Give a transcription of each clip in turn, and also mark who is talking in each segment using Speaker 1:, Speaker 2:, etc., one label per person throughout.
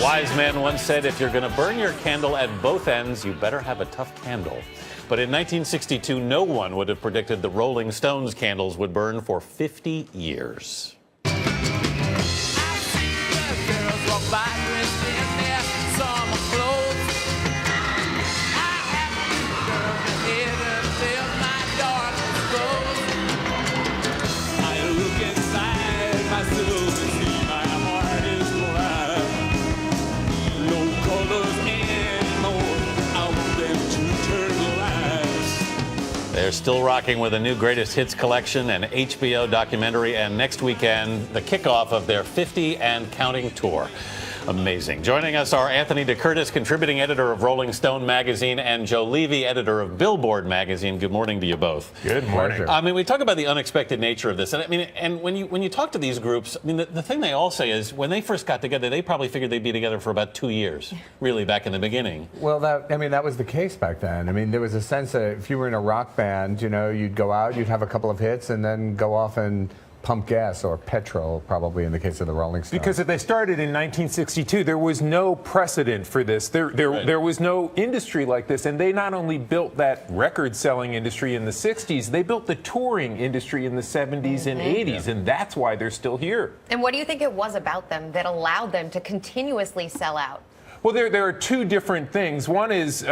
Speaker 1: wise man once said, if you're going to burn your candle at both ends, you better have a tough candle. But in 1962, no one would have predicted the Rolling Stones candles would burn for 50 years. They're still rocking with a new greatest hits collection, an HBO documentary, and next weekend, the kickoff of their 50 and counting tour. Amazing. Joining us are Anthony Decurtis, contributing editor of Rolling Stone magazine, and Joe Levy, editor of Bilboard Magazine. Good morning to you both.
Speaker 2: Good morning.
Speaker 1: I mean, we talk about the unexpected nature of this, and I mean, and when you talk to these groups, I mean, the thing they all say is when they first got together, they probably figured they'd be together for about 2 years, really, back in the beginning.
Speaker 2: Well, that was the case back then. I mean, there was a sense that if you were in a rock band, you know, you'd go out, you'd have a couple of hits, and then go off and pump gas, or petrol, probably in the case of the Rolling Stones.
Speaker 3: Because if they started in 1962, there was no precedent for this. There was no industry like this, and they not only built that record-selling industry in the 60s, they built the touring industry in the 70s and 80s, and that's why they're still here.
Speaker 4: And what do you think it was about them that allowed them to continuously sell out?
Speaker 3: Well, there are two different things. One is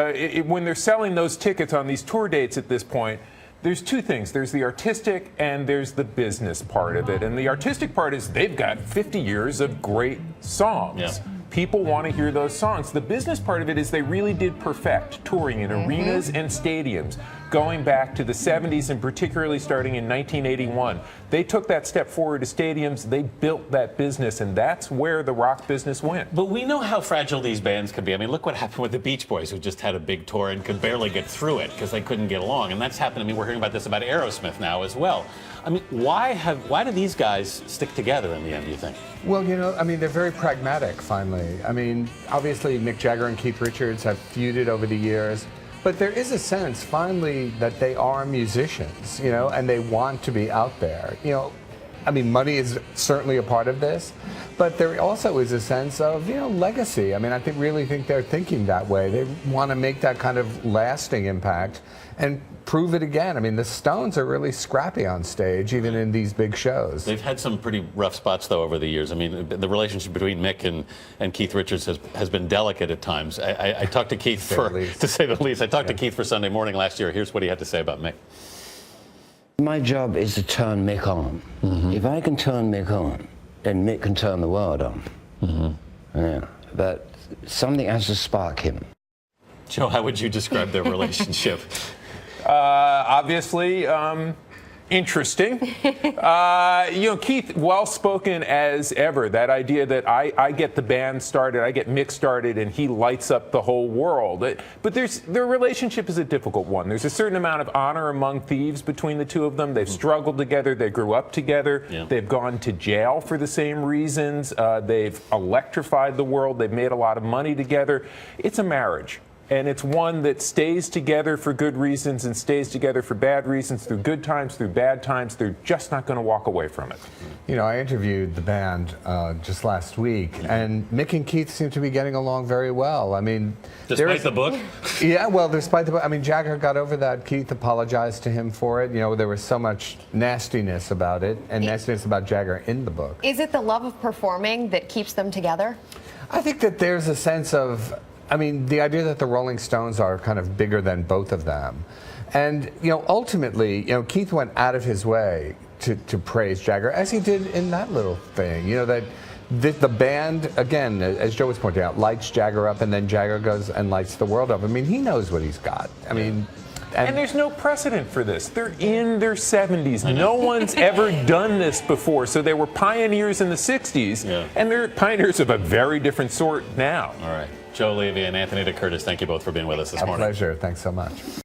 Speaker 3: when they're selling those tickets on these tour dates at this point, there's two things. There's the artistic and there's the business part of it. And the artistic part is they've got 50 years of great songs. Yeah. People want to hear those songs. The business part of it is they really did perfect touring in arenas and stadiums, going back to the 70s and particularly starting in 1981. They took that step forward to stadiums. They built that business, and that's where the rock business went.
Speaker 1: But we know how fragile these bands can be. I mean, look what happened with the Beach Boys, who just had a big tour and could barely get through it because they couldn't get along. And that's happened. I mean, we're hearing about this about Aerosmith now as well. I mean, why do these guys stick together in the end, do you think?
Speaker 2: Well, you know, I mean, they're very pragmatic, finally. I mean, obviously, Mick Jagger and Keith Richards have feuded over the years. But there is a sense, finally, that they are musicians, you know, and they want to be out there. You know, I mean, money is certainly a part of this, but there also is a sense of, you know, legacy. I mean, I really think they're thinking that way. They want to make that kind of lasting impact and prove it again. I mean, the Stones are really scrappy on stage, even in these big shows.
Speaker 1: They've had some pretty rough spots, though, over the years. I mean, the relationship between Mick and Keith Richards has been delicate at times. I talked to Keith to say the least. I talked to Keith for Sunday Morning last year. Here's what he had to say about Mick.
Speaker 5: My job is to turn Mick on. If I can turn Mick on, then Mick can turn the world on. Yeah, but something has to spark him.
Speaker 1: Joe, how would you describe their relationship?
Speaker 3: Obviously, interesting. You know, Keith, well-spoken as ever. That idea that I get the band started, I get Mick started, and he lights up the whole world. But their relationship is a difficult one. There's a certain amount of honor among thieves between the two of them. They've struggled together. They grew up together. Yeah. They've gone to jail for the same reasons. They've electrified the world. They've made a lot of money together. It's a marriage. And it's one that stays together for good reasons and stays together for bad reasons, through good times, through bad times. They're just not going to walk away from it.
Speaker 2: You know, I interviewed the band just last week, and Mick and Keith seem to be getting along very well. I mean,
Speaker 1: despite the book?
Speaker 2: Yeah, well, despite the book. I mean, Jagger got over that. Keith apologized to him for it. You know, there was so much nastiness about it, and nastiness about Jagger in the book.
Speaker 4: Is it the love of performing that keeps them together?
Speaker 2: I think that there's a sense of, I mean, the idea that the Rolling Stones are kind of bigger than both of them. And, you know, ultimately, you know, Keith went out of his way to praise Jagger, as he did in that little thing. You know, that the band, again, as Joe was pointing out, lights Jagger up, and then Jagger goes and lights the world up. I mean, he knows what he's got. I mean...
Speaker 3: And there's no precedent for this. They're in their 70s. No one's ever done this before. So they were pioneers in the 60s, and they're pioneers of a very different sort now.
Speaker 1: All right. Joe Levy and Anthony Decurtis, thank you both for being with us this morning.
Speaker 2: A pleasure. Thanks so much.